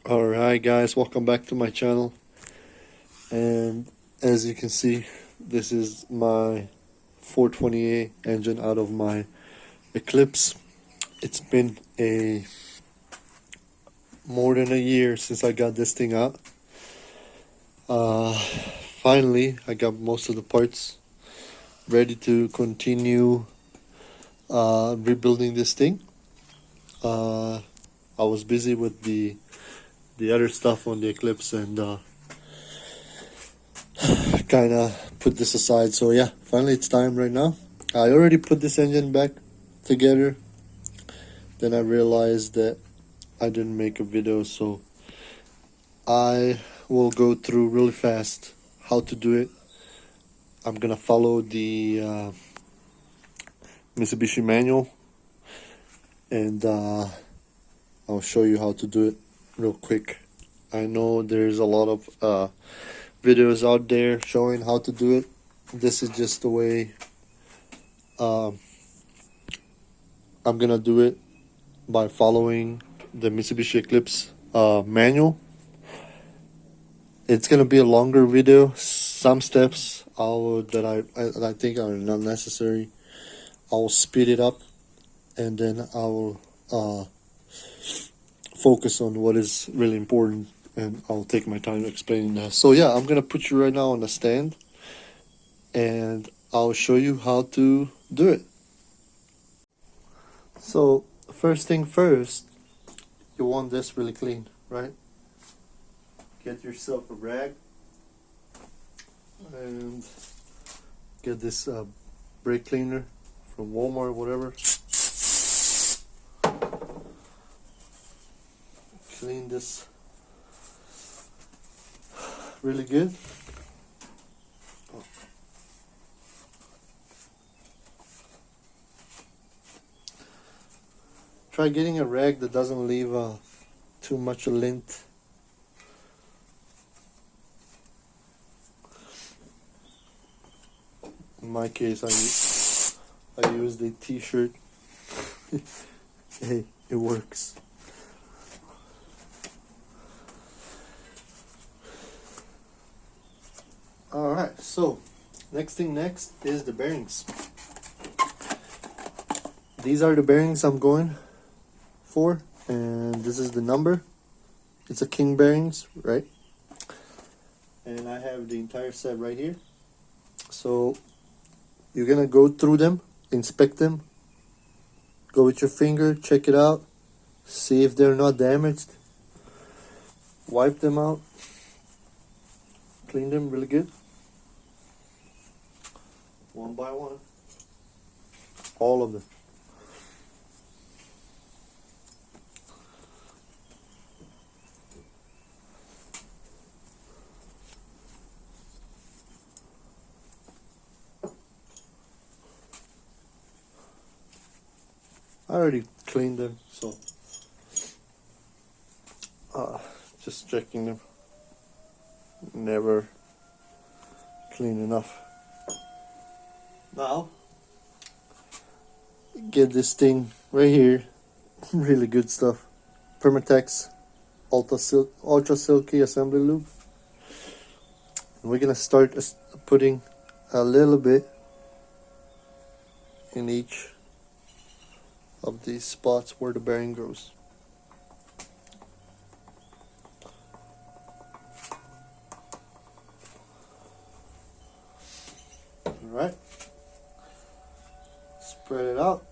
Alright guys, welcome back to my channel. And as you can see, this is my 420a engine out of my Eclipse. It's been more than a year since I got this thing out. Finally I got most of the parts ready to continue rebuilding this thing. I was busy with the other stuff on the Eclipse and kind of put this aside. So yeah, finally it's time right now. I already put this engine back together. Then I realized that I didn't make a video, so I will go through really fast how to do it. I'm gonna follow the Mitsubishi manual, and I'll show you how to do it real quick. I know there's a lot of videos out there showing how to do it. This is just the way I'm gonna do it, by following the Mitsubishi Eclipse manual. It's gonna be a longer video. Some steps that I think are not necessary, I'll speed it up, and then I will focus on what is really important, and I'll take my time explaining that. So yeah, I'm gonna put you right now on the stand and I'll show you how to do it. So first thing first, you want this really clean, right? Get yourself a rag and get this brake cleaner from Walmart or whatever. Clean this really good. Try getting a rag that doesn't leave too much lint. In my case, I used a t-shirt. Hey, it works. Alright, so next is the bearings. These are the bearings I'm going for, and this is the number. It's a king bearings, right? And I have the entire set right here. So you're gonna go through them, inspect them, go with your finger, check it out, see if they're not damaged, wipe them out, clean them really good, one by one, all of them. I already cleaned them, so just checking them. Never clean enough. Now, get this thing right here. Really good stuff. Permatex Ultra Silky Assembly Lube. And we're gonna start putting a little bit in each of these spots where the bearing goes. Alright, spread it out.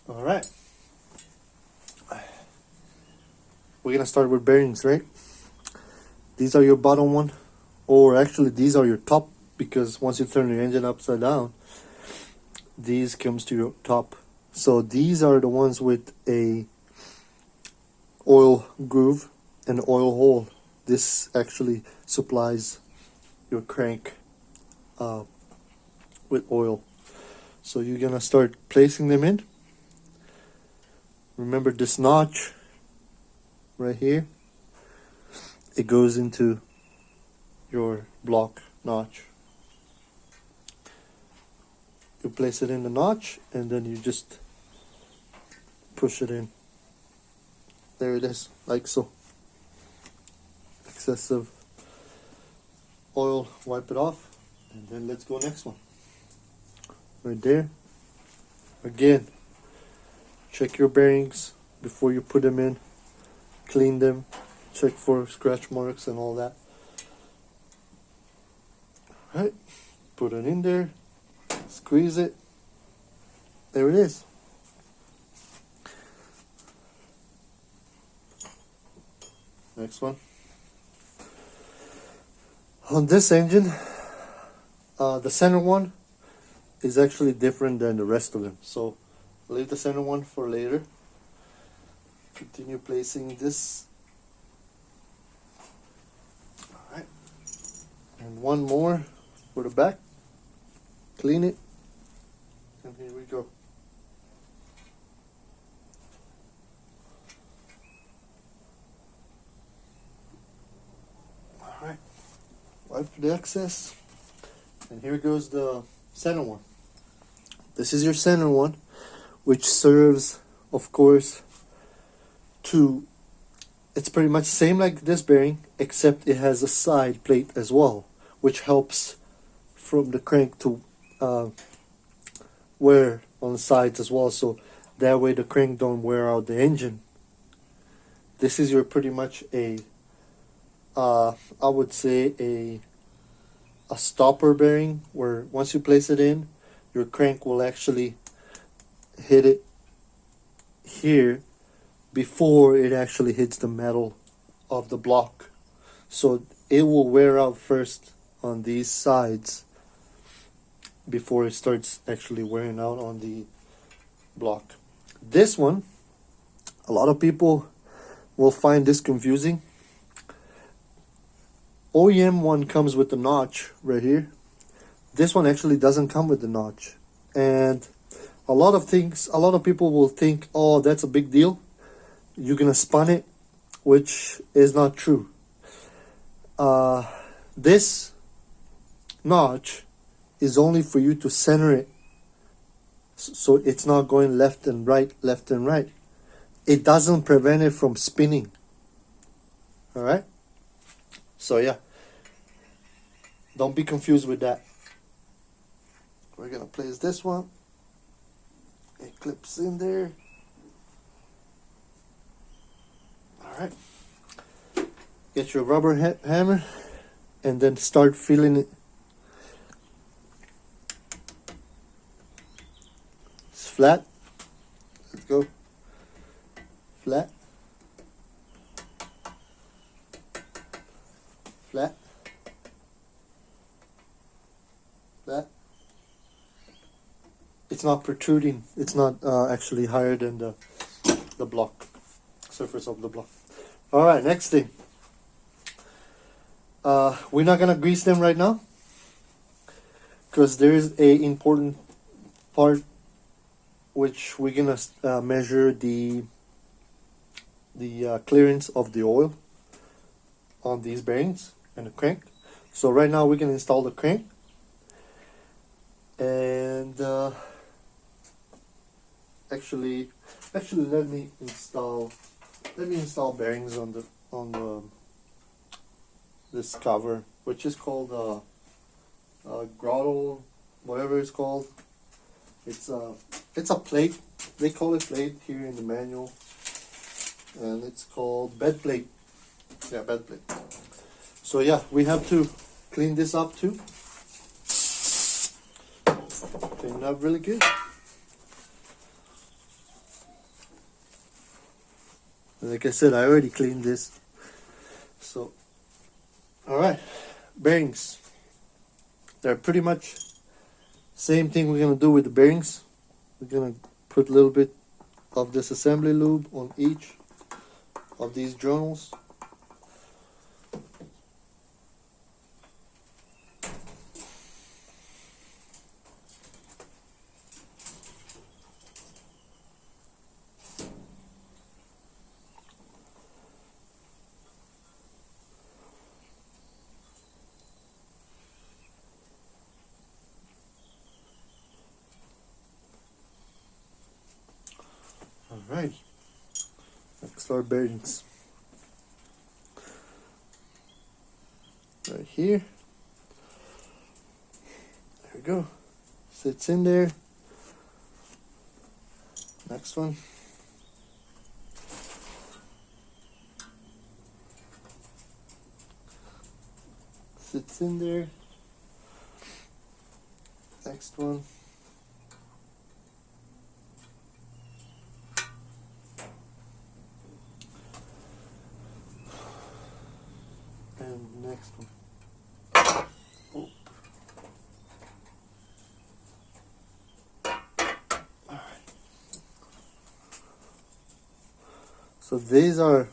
All right. we're gonna start with bearings, right? These are your bottom one, or actually these are your top, because once you turn your engine upside down, these comes to your top. So these are the ones with a oil groove and oil hole. This actually supplies your crank with oil. So you're gonna start placing them in. Remember this notch right here, it goes into your block notch. You place it in the notch and then you just push it in. There it is, like so. Excessive oil, wipe it off, and then let's go next one. Right there. Again, check your bearings before you put them in. Clean them, check for scratch marks and all that. Alright, put it in there, squeeze it. There it is. Next one. On this engine, the center one is actually different than the rest of them. So leave the center one for later. Continue placing this. Alright. And one more for the back. Clean it. And here we go. Alright. Wipe the excess. And here goes the center one. This is your center one, which serves, of course, to, it's pretty much same like this bearing, except it has a side plate as well, which helps from the crank to wear on the sides as well, so that way the crank don't wear out the engine. This is your pretty much a I would say a stopper bearing, where once you place it in, your crank will actually hit it here before it actually hits the metal of the block. So it will wear out first on these sides before it starts actually wearing out on the block. This one, a lot of people will find this confusing. OEM one comes with the notch right here. This one actually doesn't come with the notch. And a lot of people will think, oh, that's a big deal, you're gonna spun it, which is not true. This notch is only for you to center it, so it's not going left and right. It doesn't prevent it from spinning. All right, so yeah, don't be confused with that. We're gonna place this one, Eclipse in there. Alright, get your rubber hammer and then start feeling it. It's flat. Let's go. Flat. Flat. Flat. It's not protruding. It's not actually higher than the block, surface of the block. All right, next thing. We're not gonna grease them right now because there is a important part which we're gonna measure the clearance of the oil on these bearings and the crank. So right now we're gonna install the crank, and actually let me install bearings on the this cover, which is called grotto, whatever it's called. It's a plate. They call it plate here in the manual, and it's called bed plate. Yeah, bed plate. So yeah, we have to clean this up too. Clean it up really good. Like I said, I already cleaned this. So, alright, bearings. They're pretty much same thing we're gonna do with the bearings. We're gonna put a little bit of this assembly lube on each of these journals. Alright, next are bearings. Right here. There we go. Sits in there. Next one. Sits in there. Next one. And next one. Oh. All right. So these are,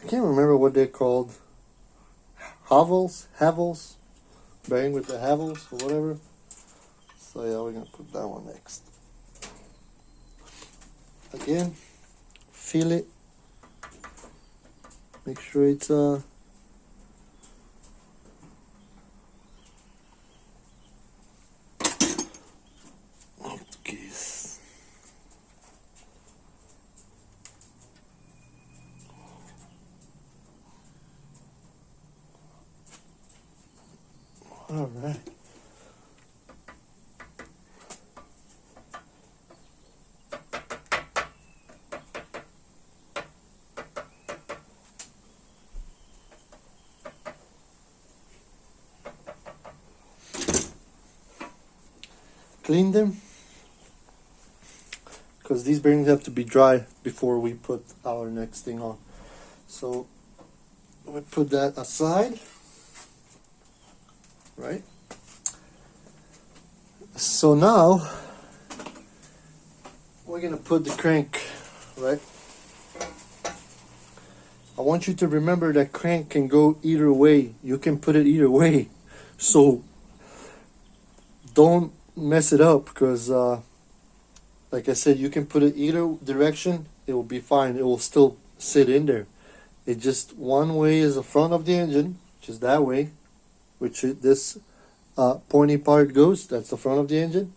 I can't remember what they're called. Havels, bearing with the havels or whatever. So yeah, we're gonna put that one next. Again, feel it. Make sure it's all right. Clean them because these bearings have to be dry before we put our next thing on. So we put that aside, right? So now we're gonna put the crank, right? I want you to remember that crank can go either way. You can put it either way. So don't mess it up because like I said, you can put it either direction, it will be fine. It will still sit in there. It just one way is the front of the engine, which is that way, which this pointy part goes, that's the front of the engine.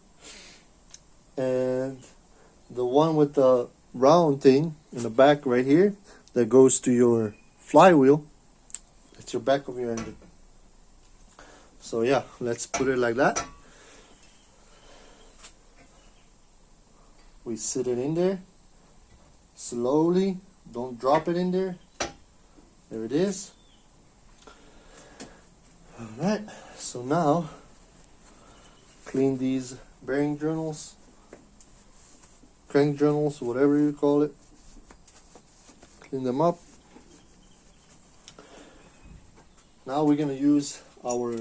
And the one with the round thing in the back right here, that goes to your flywheel, that's your back of your engine. So yeah, let's put it like that. We sit it in there slowly, don't drop it in there. There it is. Alright, so now clean these bearing journals, crank journals, whatever you call it. Clean them up. Now we're gonna use our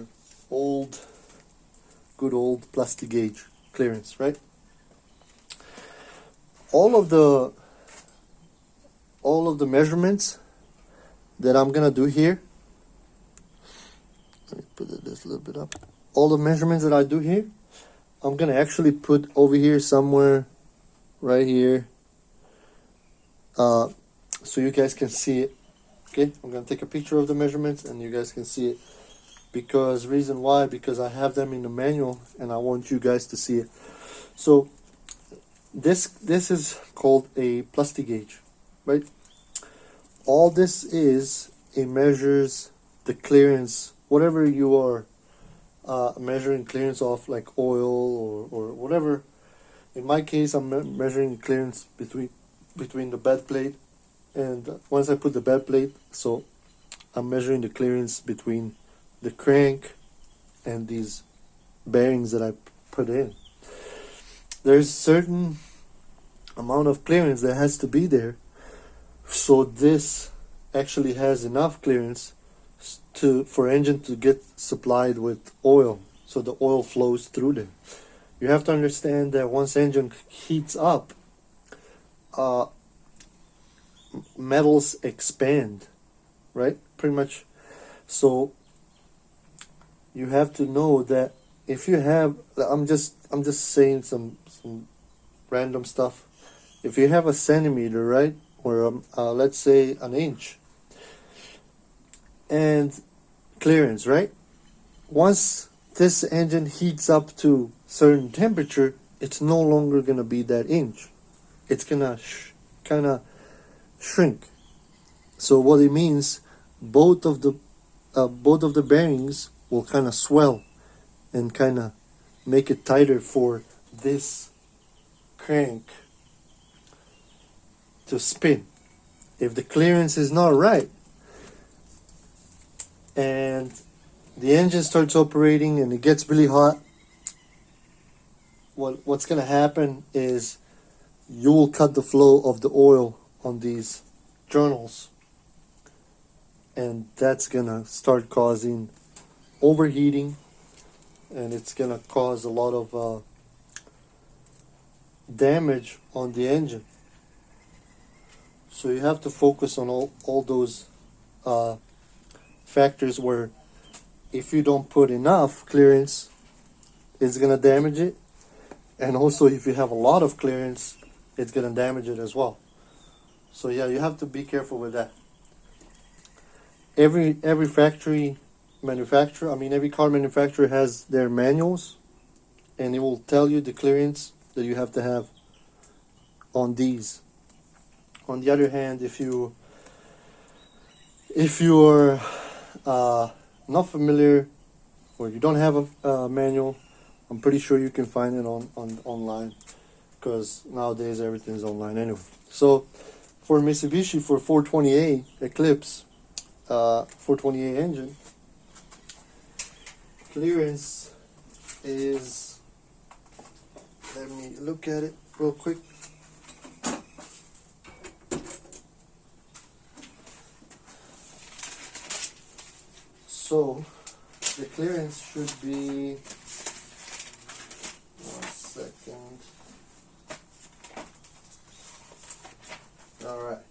good old plastigauge clearance, right? All of the measurements that I'm gonna do here, let me put this a little bit up. All the measurements that I do here, I'm gonna actually put over here somewhere, right here, so you guys can see it. Okay, I'm gonna take a picture of the measurements and you guys can see it. Because reason why? Because I have them in the manual and I want you guys to see it. So this is called a plastigauge, right? All this is, it measures the clearance, whatever you are measuring clearance of, like oil or whatever. In my case, I'm measuring clearance between the bed plate, and once I put the bed plate, so I'm measuring the clearance between the crank and these bearings that I put in. There's certain amount of clearance that has to be there So this actually has enough clearance for engine to get supplied with oil, so the oil flows through there. You have to understand that once engine heats up, uh, metals expand, right? Pretty much. So you have to know that if you have, I'm just saying some random stuff. If you have a centimeter, right, or let's say an inch, and clearance, right? Once this engine heats up to certain temperature, it's no longer gonna be that inch. It's gonna kind of shrink. So what it means, both of the bearings will kind of swell and kind of make it tighter for this crank to spin. If the clearance is not right and the engine starts operating and it gets really hot, what's going to happen is you will cut the flow of the oil on these journals, and that's going to start causing overheating, and it's going to cause a lot of damage on the engine. So you have to focus on all those factors where if you don't put enough clearance, it's going to damage it. And also if you have a lot of clearance, it's going to damage it as well. So yeah, you have to be careful with that. Every factory manufacturer, every car manufacturer has their manuals, and it will tell you the clearance that you have to have on these. On the other hand, if you are not familiar, or you don't have a manual, I'm pretty sure you can find it on online, because nowadays everything's online anyway. So for Mitsubishi, for 420a Eclipse, 420a engine, clearance is, let me look at it real quick. So the clearance should be, 1 second. All right.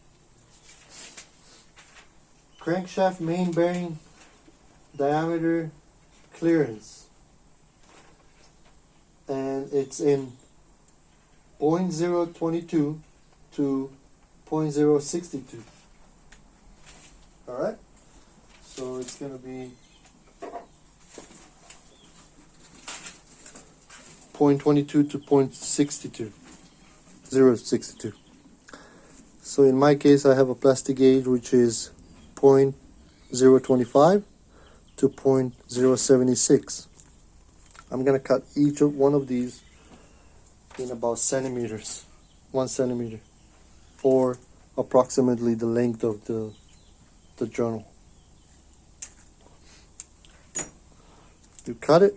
Crankshaft main bearing diameter clearance, and it's in 0.022 to 0.062. All right. So it's going to be 0.22 to 0.62, 0.62. So in my case, I have a plastigauge which is 0.025 to 0.076. I'm going to cut each one of these in about centimeters, 1 centimeter, or approximately the length of the journal. You cut it,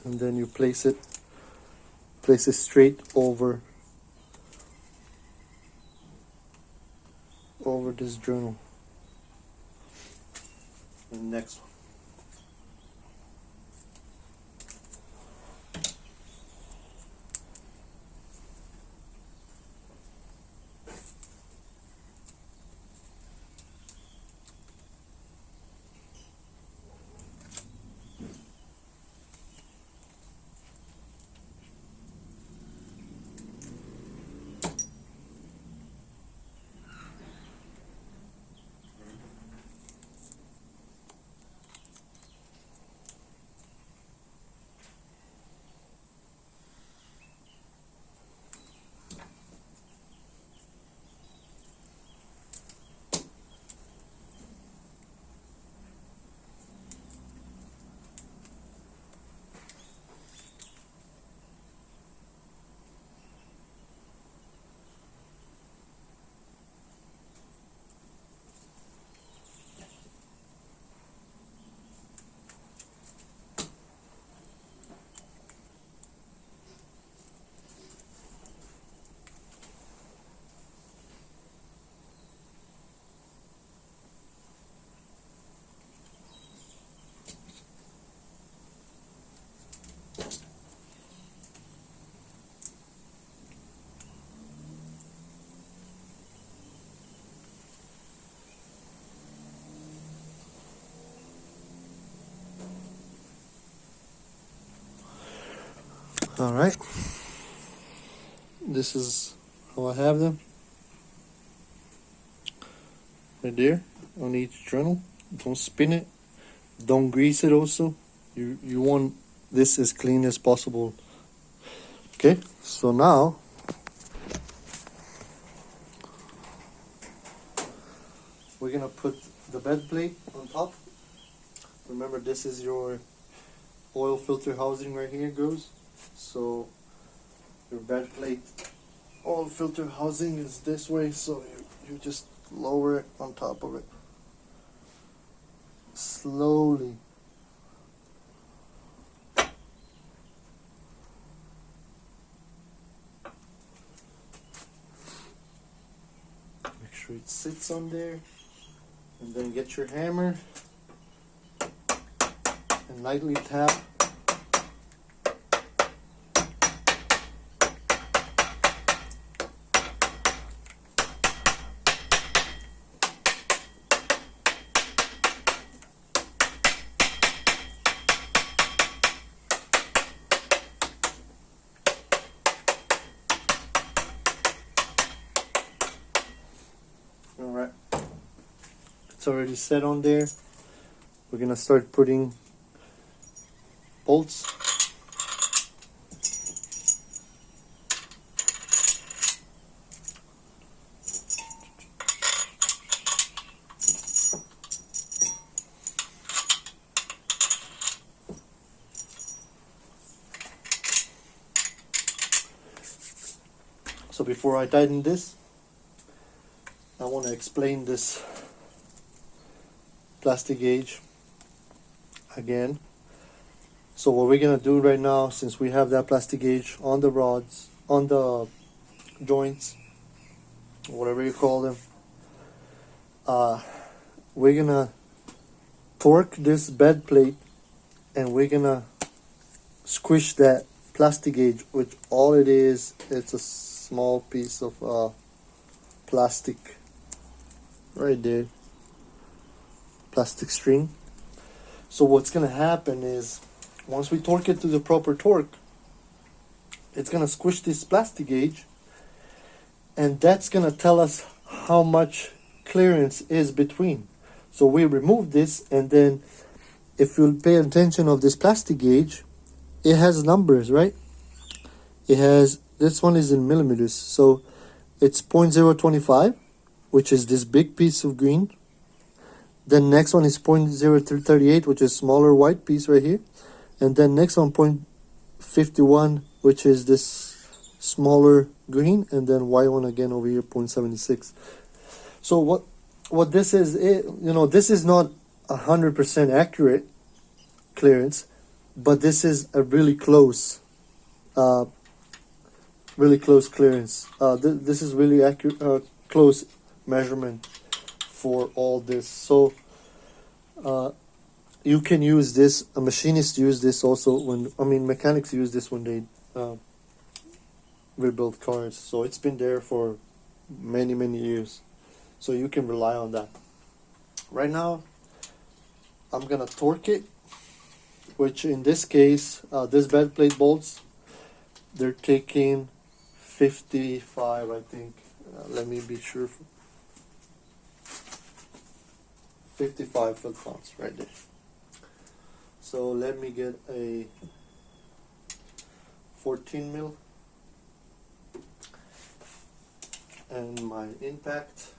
and then you place it straight over this journal. And next one. All right, this is how I have them right there on each journal. Don't spin it, don't grease it. Also, you want this as clean as possible. Okay, so now we're gonna put the bed plate on top. Remember, this is your oil filter housing right here goes. So your bed plate oil filter housing is this way, so you just lower it on top of it slowly. Make sure it sits on there, and then get your hammer and lightly tap. Alright, it's already set on there. We're gonna start putting bolts. So before I tighten this, I want to explain this plastic gauge again. So what we're gonna do right now, since we have that plastic gauge on the rods, on the joints, whatever you call them, we're gonna torque this bed plate, and we're gonna squish that plastic gauge, which all it is, it's a small piece of plastic right there, plastic string. So what's gonna happen is, once we torque it to the proper torque, it's gonna squish this plastic gauge, and that's gonna tell us how much clearance is between. So we remove this, and then if you'll pay attention of this plastic gauge, it has numbers, right? It has, this one is in millimeters, so it's 0.025, which is this big piece of green. Then next one is 0.0338, which is smaller white piece right here. And then next one 0.51, which is this smaller green. And then white one again over here, 0.76. So what this is, this is not 100% accurate clearance, but this is a really close clearance. This is really accurate, close measurement for all this. So you can use this, a machinist use this also when, mechanics use this when they rebuild cars. So it's been there for many years, so you can rely on that. Right now I'm gonna torque it, which in this case, this bed plate bolts, they're taking 55, I think. Let me be sure. 55 foot-pounds right there. So let me get a 14 mil and my impact.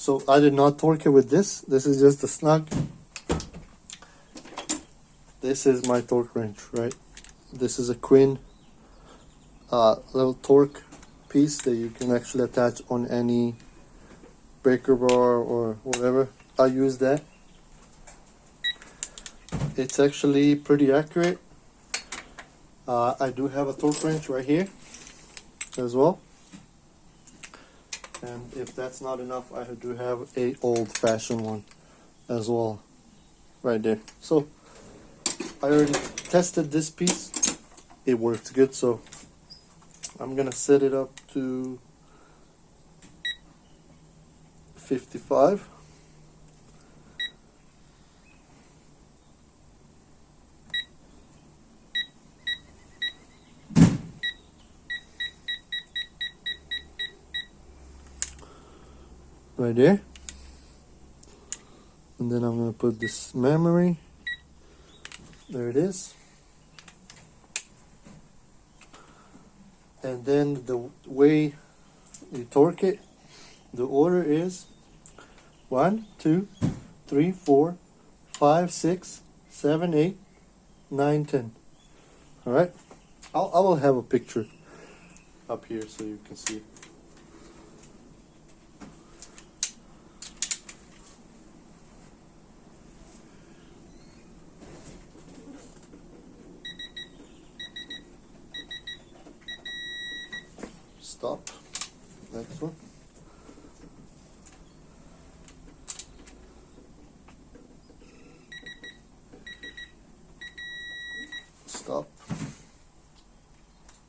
So I did not torque it with this. This is just a snug. This is my torque wrench, right? This is a Quinn little torque piece that you can actually attach on any breaker bar or whatever. I use that. It's actually pretty accurate. I do have a torque wrench right here as well. And if that's not enough, I do have a old-fashioned one as well right there. So I already tested this piece. It works good, so I'm gonna set it up to 55. Right there. And then I'm gonna put this memory. There it is. And then the way you torque it, the order is 1, 2, 3, 4, 5, 6, 7, 8, 9, 10. All right. I will have a picture up here so you can see. Stop. Next one. Stop.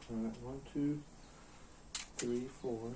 All right. 1, 2, 3, 4.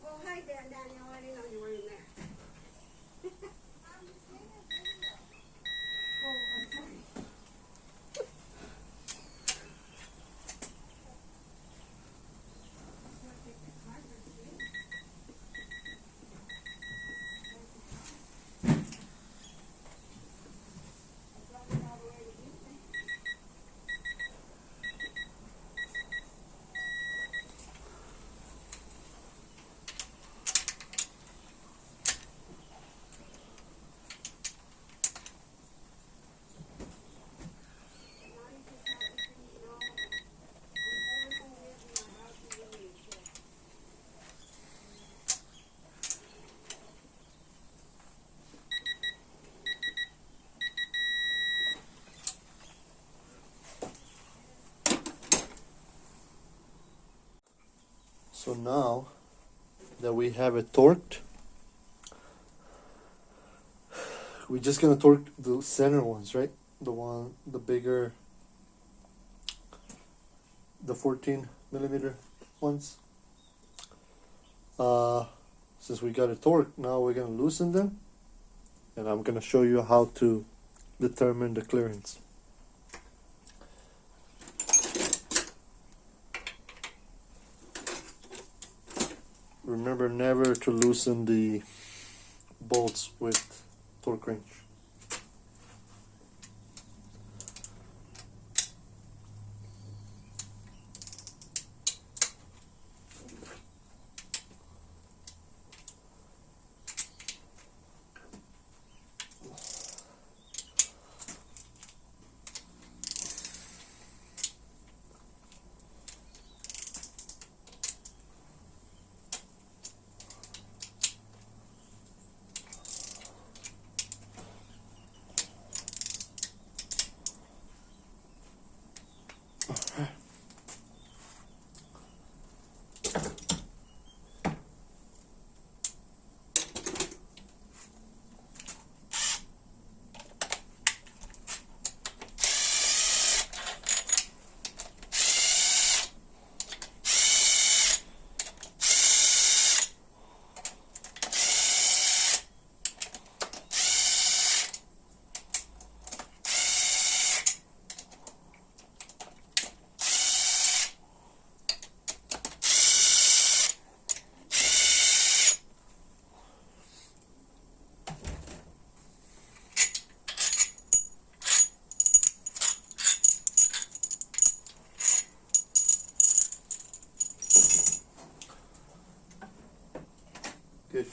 Oh, hi there, Daniel. I didn't know you were in there. Oh, I'm sorry. So now that we have it torqued, we're just gonna torque the center ones, right? The bigger, the 14mm ones. Since we got it torqued, now we're gonna loosen them, and I'm gonna show you how to determine the clearance. Remember never to loosen the bolts with torque wrench.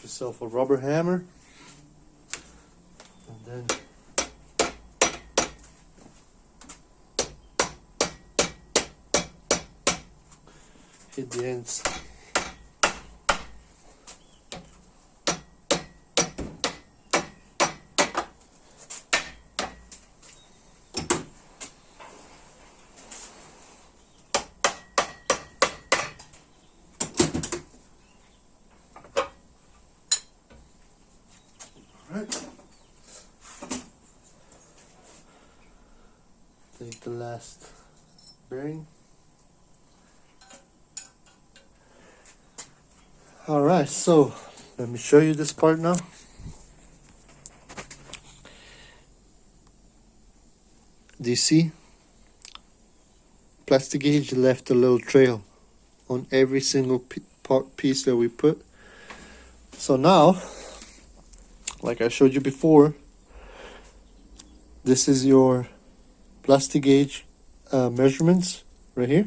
yourself a rubber hammer, and then hit the ends. Alright. Take the last bearing. Alright, so let me show you this part now. Do you see? Plastigauge left a little trail on every single piece that we put. So now, like I showed you before, this is your plastigauge measurements right here.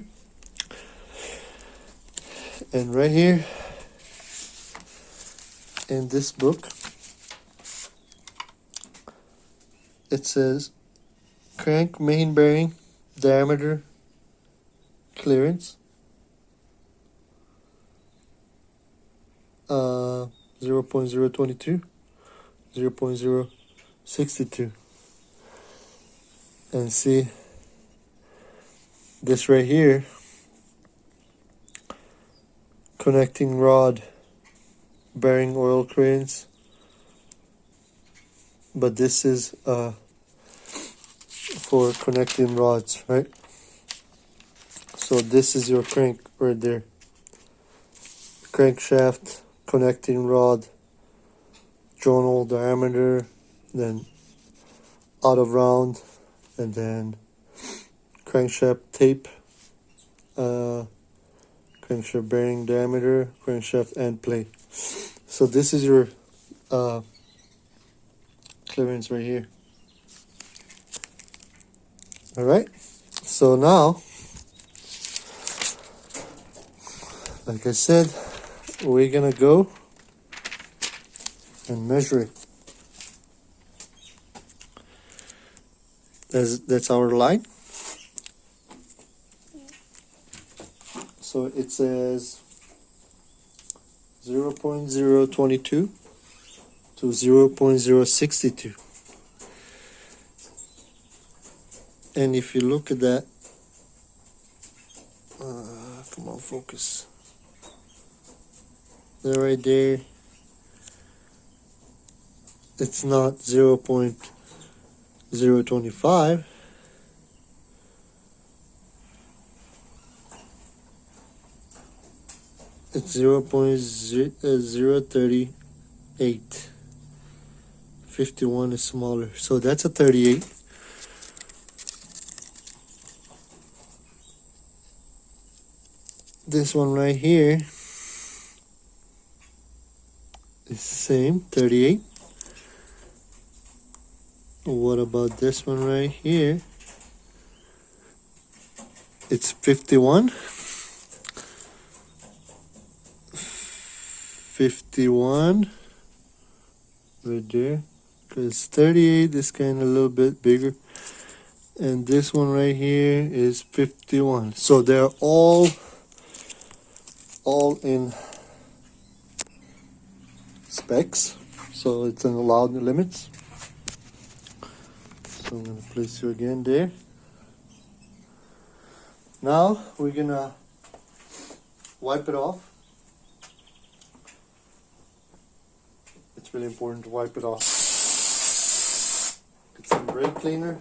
And right here in this book, it says crank main bearing diameter clearance 0.022, 0.062. And see this right here, connecting rod bearing oil clearance, but this is for connecting rods, right? So this is your crank right there, crankshaft, connecting rod, journal diameter, then out of round, and then crankshaft tape, crankshaft bearing diameter, crankshaft end plate. So this is your clearance right here. Alright, so now, like I said, we're gonna go and measure it. That's our line. So it says 0.022 to 0.062. And if you look at that, come on, focus. There, right there, it's not 0.025. It's 0.038. 51 is smaller, so that's a 38. This one right here is the same, 38. What about this one right here? It's 51. 51 right there, because 38 is kind of a little bit bigger, and this one right here is 51. So they're all in specs, so it's in allowed limits. So I'm gonna place you again there. Now we're gonna wipe it off. It's really important to wipe it off. Get some brake cleaner.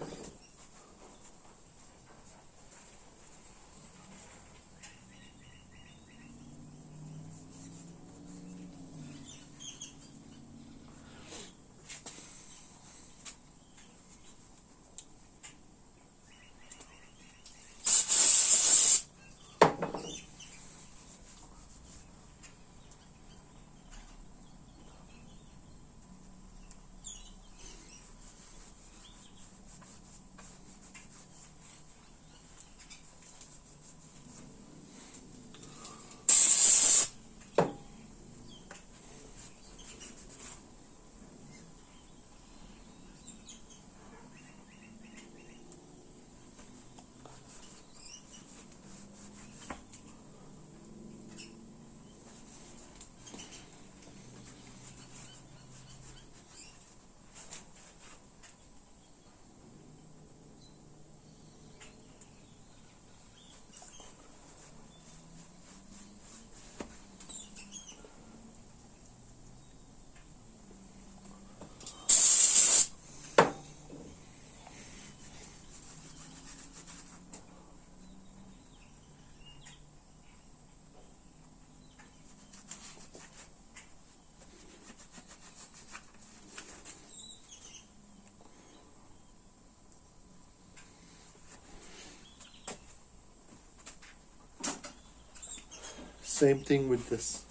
Same thing with this.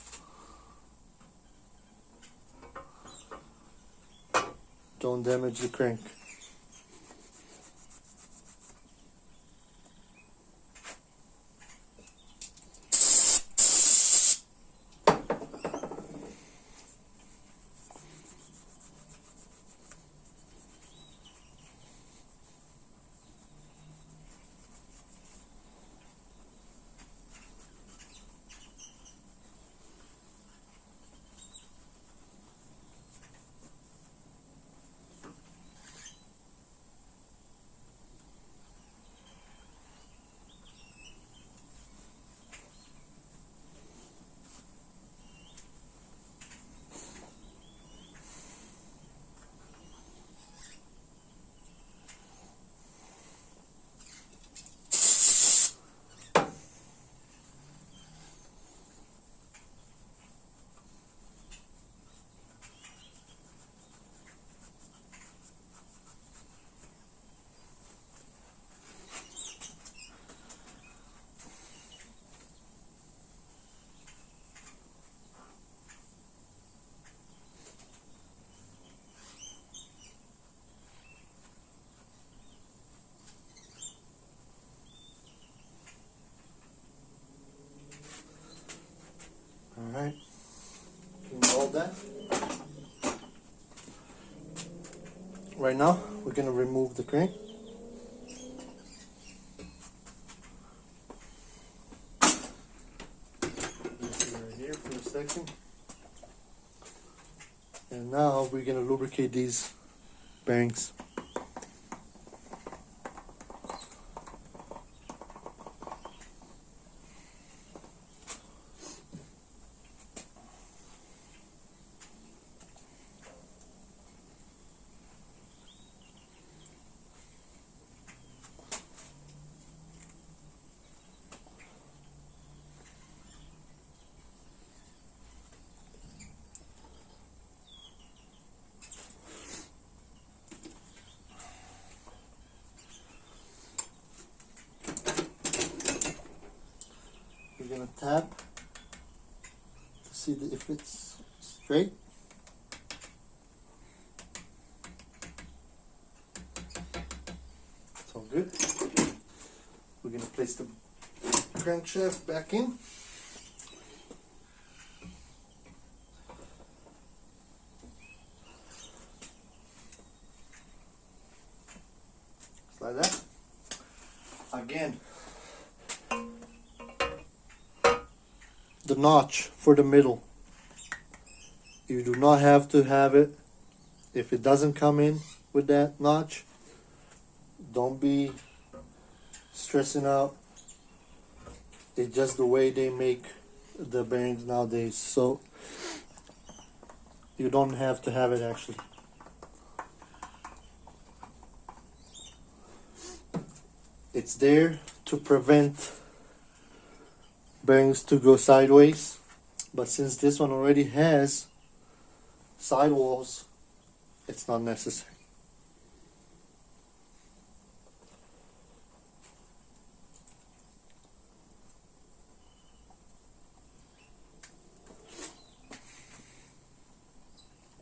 Don't damage the crank. Alright, clean all that. Right now, we're going to remove the crank. This is right here for a second. And now we're going to lubricate these bearings. We're gonna tap to see if it's straight. It's all good. We're gonna place the crankshaft back in. Just like that. Again, the notch for the middle, you do not have to have it. If it doesn't come in with that notch, don't be stressing out. It's just the way they make the bearings nowadays, so you don't have to have it actually. It's there to prevent bearings to go sideways, but since this one already has sidewalls, it's not necessary.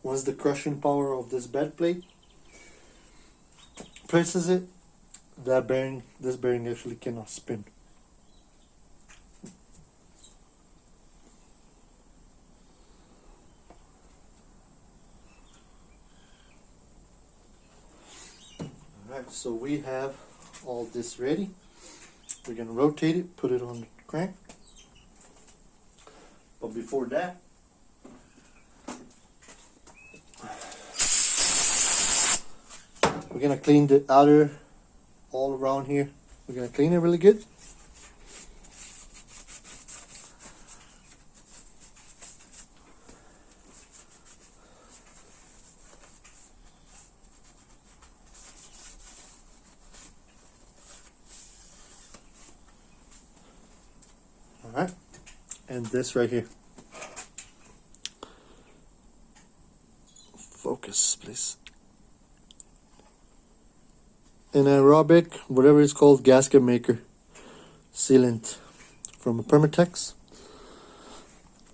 Once the crushing power of this bed plate presses it, this bearing actually cannot spin. Alright, so we have all this ready. We're gonna rotate it, put it on the crank. But before that, we're gonna clean the outer all around here. We're gonna clean it really good. Alright, and this right here. Focus, please. An aerobic, whatever it's called, gasket maker sealant from a Permatex.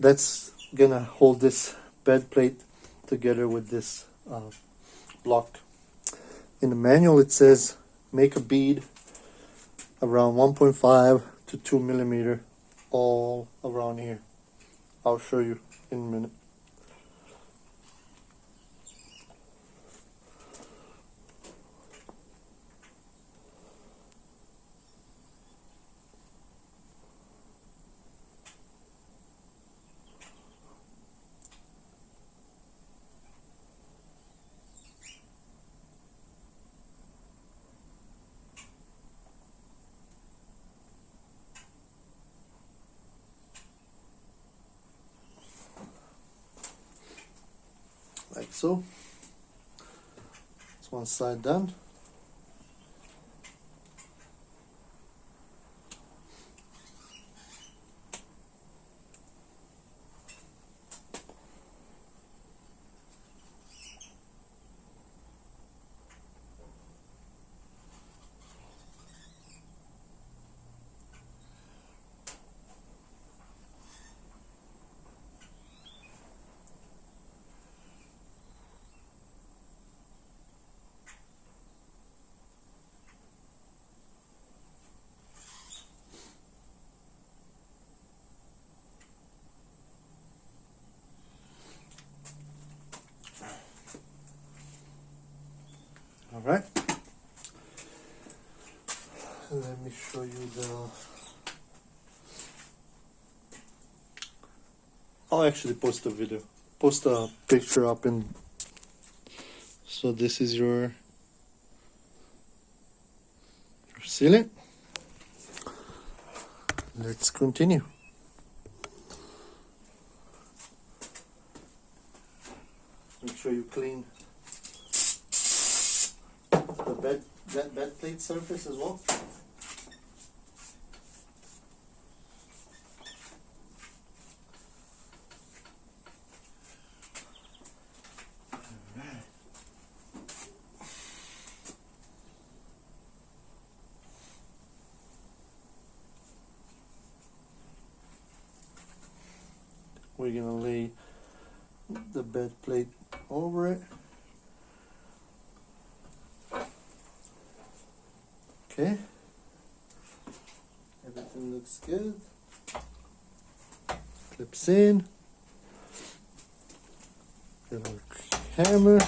that's gonna hold this bed plate together with this block. In the manual it says make a bead around 1.5 to 2 millimeter all around here. I'll show you in a minute. Like so. It's one side done. All right. Let me show you the. I'll actually post a video, post a picture up in. So this is your sealant. Let's continue. Make sure you clean the bed plate surface as well. We're gonna lay the bed plate over it. Okay, everything looks good. Clips in. Get our hammer.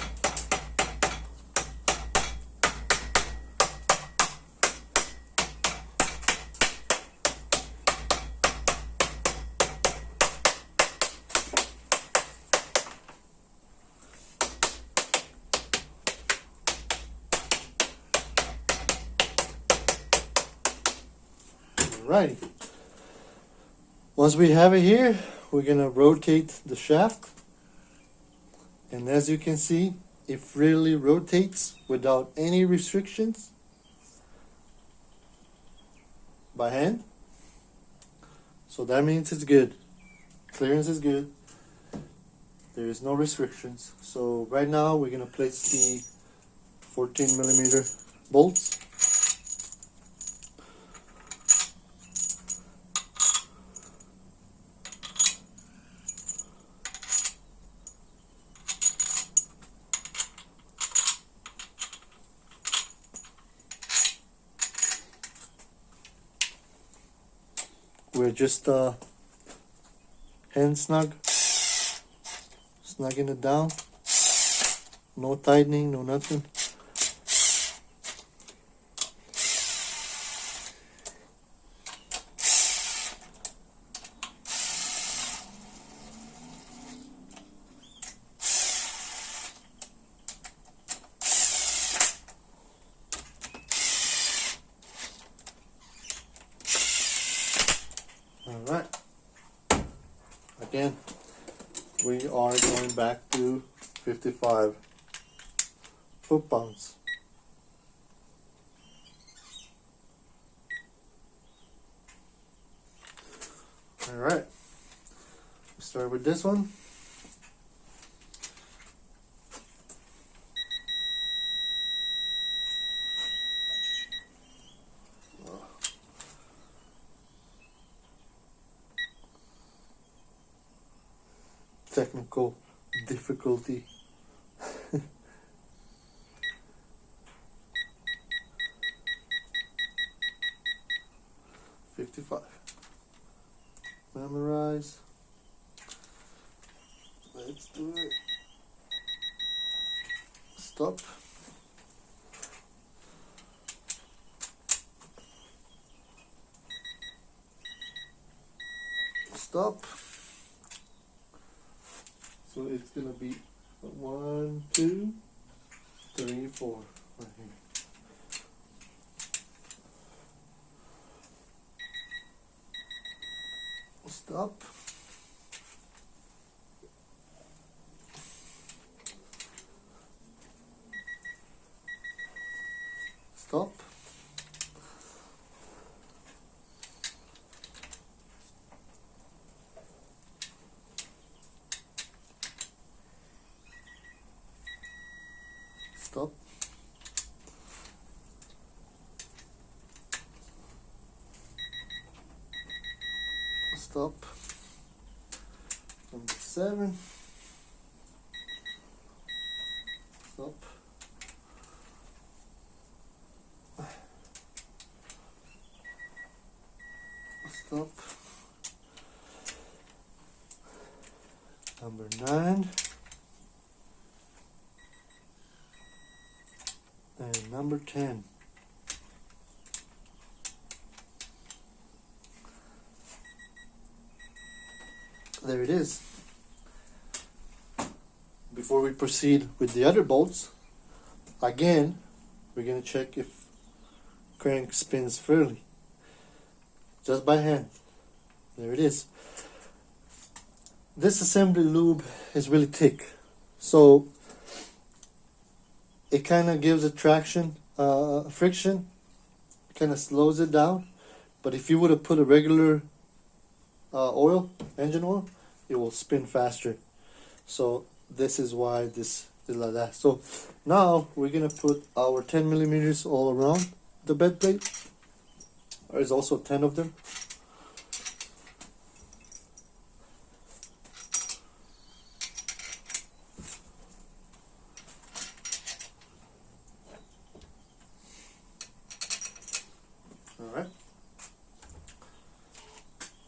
Alrighty. Once we have it here, we're gonna rotate the shaft. And as you can see, it freely rotates without any restrictions by hand. So that means it's good. Clearance is good. There is no restrictions. So right now we're gonna place the 14 millimeter bolts. We're just hand snugging it down. No tightening, no nothing. Alright, again, we are going back to 55 foot-pounds. Alright, start with this one. technical difficulty. $55. Memorize. Let's do it. Stop. Stop. So it's gonna be 1, 2, 3, 4 right here. Stop. Stop. Stop. Stop. Number 7. Stop. Stop. Number 9. And number 10. There it is. Before we proceed with the other bolts, again, we're going to check if crank spins freely. Just by hand. There it is. This assembly lube is really thick, so it kind of gives a traction, friction, kind of slows it down. But if you would have put a regular oil, engine oil, it will spin faster. So this is why this is like that. So now we're gonna put our 10 millimeters all around the bed plate. There's also 10 of them. Alright.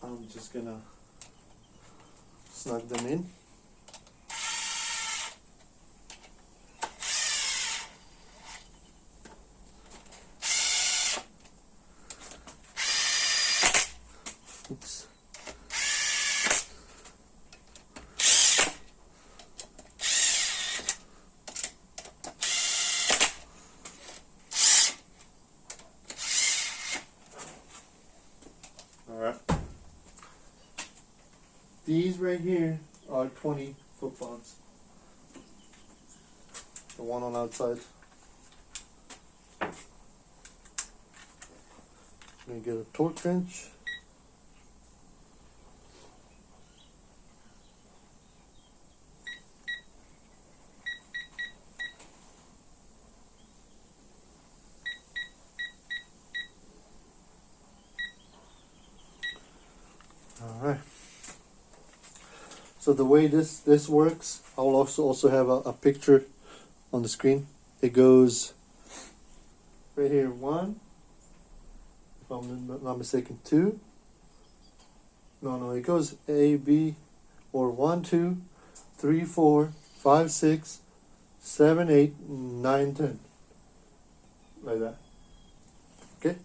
I'm just gonna snug them in. Oops. Alright. These right here are 20 foot-pounds. The one on outside. I'm gonna get a torque wrench. Alright. So the way this works, I'll also have a picture on the screen. It goes right here, 1, if I'm not mistaken, 2. No, it goes A, B, or 1, 2, 3, 4, 5, 6, 7, 8, 9, 10. Like that. Okay?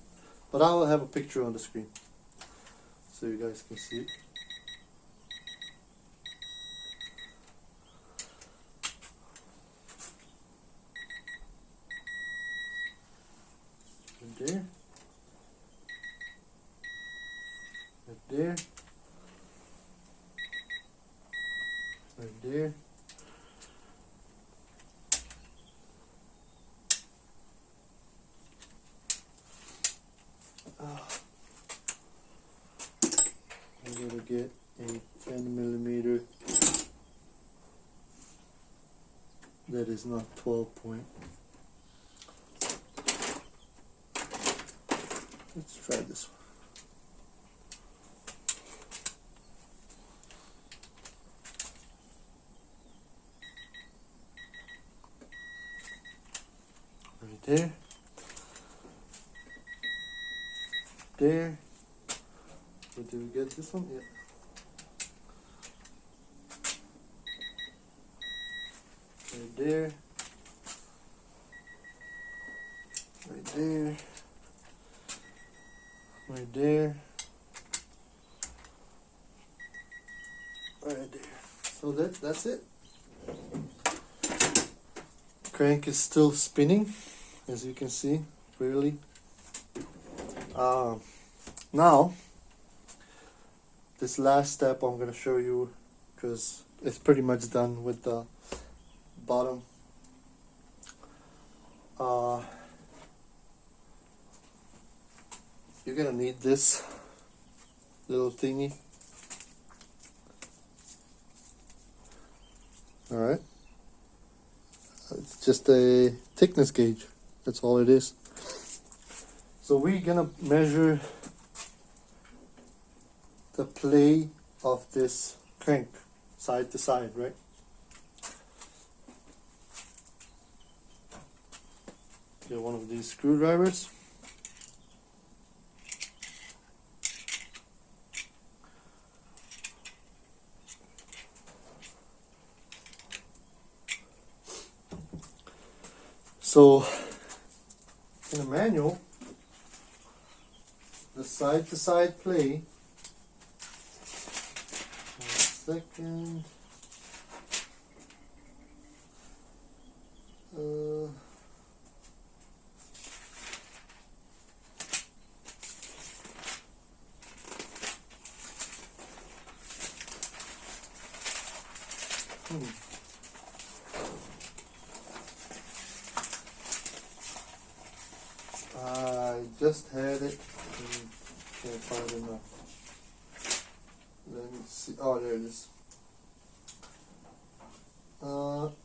But I'll have a picture on the screen so you guys can see it. Right there. Right there. Right there. I'm gonna get a 10 millimeter that is not 12 point. Let's try this one. there. There. But did we get this one? Yeah. Right there. Right there. Right there. Right there. So that's it. Crank is still spinning, as you can see clearly. Now, this last step I'm going to show you, because it's pretty much done with the bottom. You're going to need this little thingy. Alright. It's just a thickness gauge. That's all it is. So we're gonna measure the play of this crank side to side, right? Get one of these screwdrivers. So in the manual, the side to side play, 1 second, I just had it. Can't find it now. Let me see. Oh, there it is.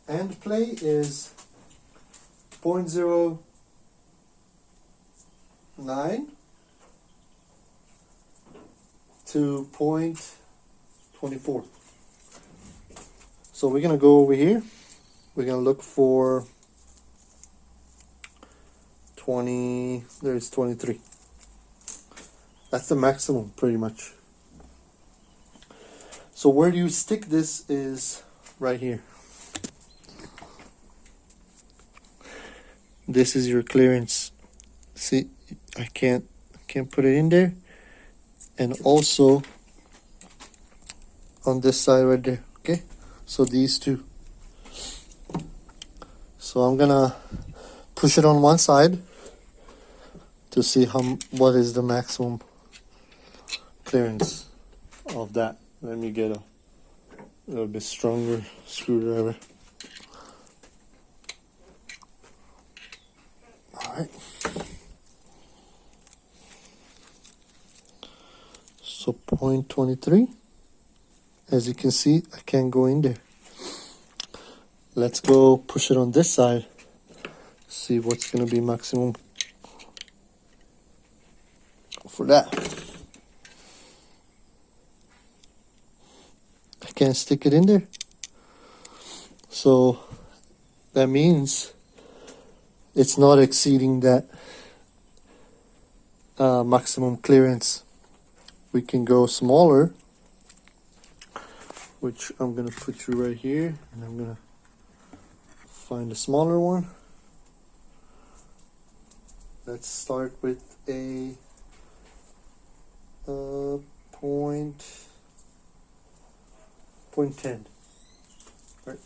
End play is 0.09 to 0.24. So we're gonna go over here. We're gonna look for 20. There's 23. That's the maximum, pretty much. So where do you stick this is right here. This is your clearance. See, I can't put it in there. And also on this side right there. Okay, so these two. So I'm gonna push it on one side to see what is the maximum clearance of that. Let me get a little bit stronger screwdriver. Alright. So 0.23. As you can see, I can't go in there. Let's go push it on this side. See what's gonna be maximum for that. I can't stick it in there. So that means it's not exceeding that maximum clearance. We can go smaller, which I'm gonna put you right here, and I'm gonna find a smaller one. Let's start with a point 10, right?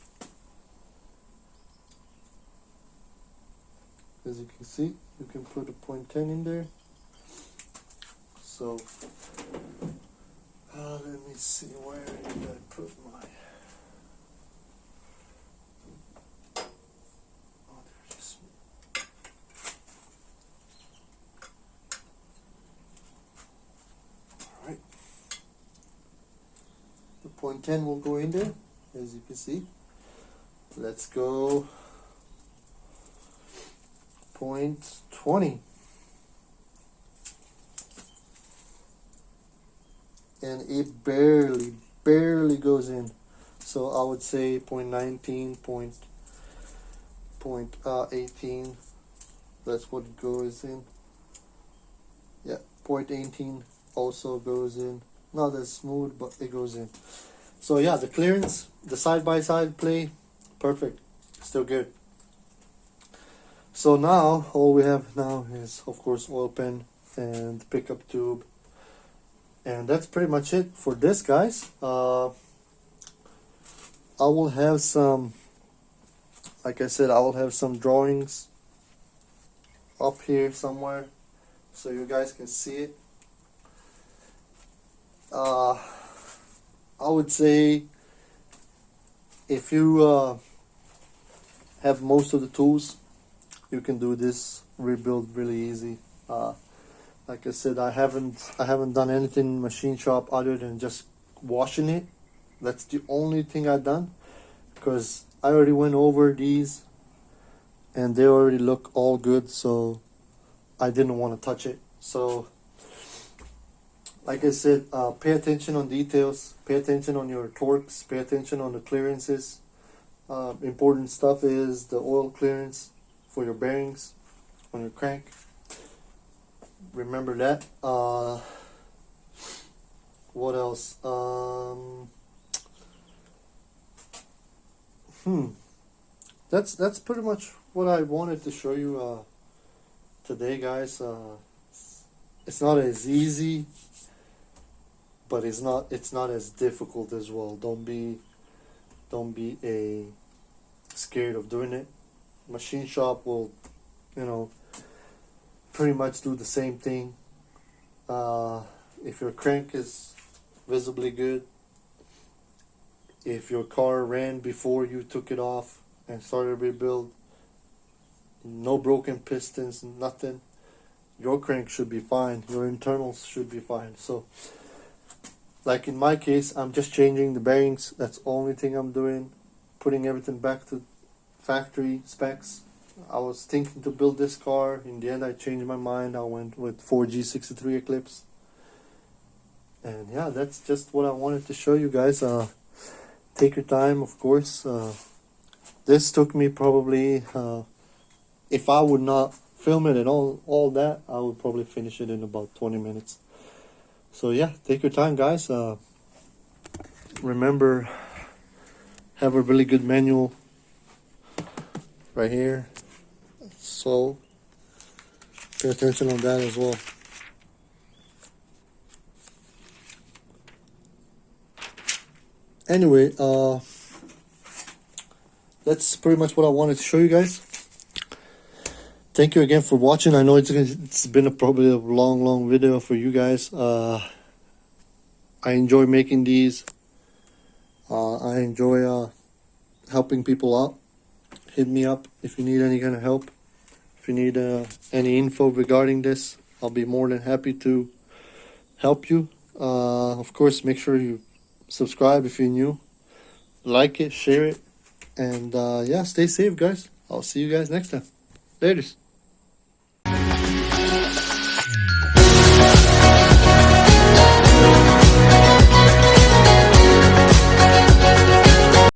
As you can see, you can put a 0.10 in there. So let me see, where did I put my, oh, there it is. Alright, the 0.10 will go in there, as you can see. Let's go 0.20. And it barely goes in. So I would say 0.19, 0.18, That's what it goes in. Yeah, port 18 also goes in. Not as smooth, but it goes in. So yeah, the clearance, the side-by-side play, perfect. Still good. So now, all we have now is, of course, oil pan and pickup tube. And that's pretty much it for this, guys. I will have some, like I said, I will have some drawings up here somewhere so you guys can see it. I would say if you have most of the tools, you can do this rebuild really easy. Like I said, I haven't done anything in machine shop other than just washing it. That's the only thing I've done, because I already went over these and they already look all good, so I didn't want to touch it. So like I said, pay attention on details, pay attention on your torques, pay attention on the clearances. Important stuff is the oil clearance for your bearings on your crank. Remember that. What else? That's pretty much what I wanted to show you today, guys. It's not as easy, but it's not as difficult as well. Don't be scared of doing it. Machine shop will, pretty much do the same thing. If your crank is visibly good, if your car ran before you took it off and started a rebuild, no broken pistons, nothing, your crank should be fine, your internals should be fine. So like in my case, I'm just changing the bearings. That's the only thing I'm doing, putting everything back to factory specs. I was thinking to build this car. In the end, I changed my mind. I went with 4G63 Eclipse. And yeah, that's just what I wanted to show you guys. Take your time, of course. This took me probably, if I would not film it and all that, I would probably finish it in about 20 minutes. So yeah, take your time, guys. Remember, have a really good manual right here. So pay attention on that as well. Anyway, that's pretty much what I wanted to show you guys. Thank you again for watching. I know it's been probably a long video for you guys. I enjoy making these. I enjoy helping people out. Hit me up if you need any kind of help. If you need any info regarding this, I'll be more than happy to help you. Of course, make sure you subscribe if you're new. Like it, share it, and yeah, stay safe, guys. I'll see you guys next time. Laters.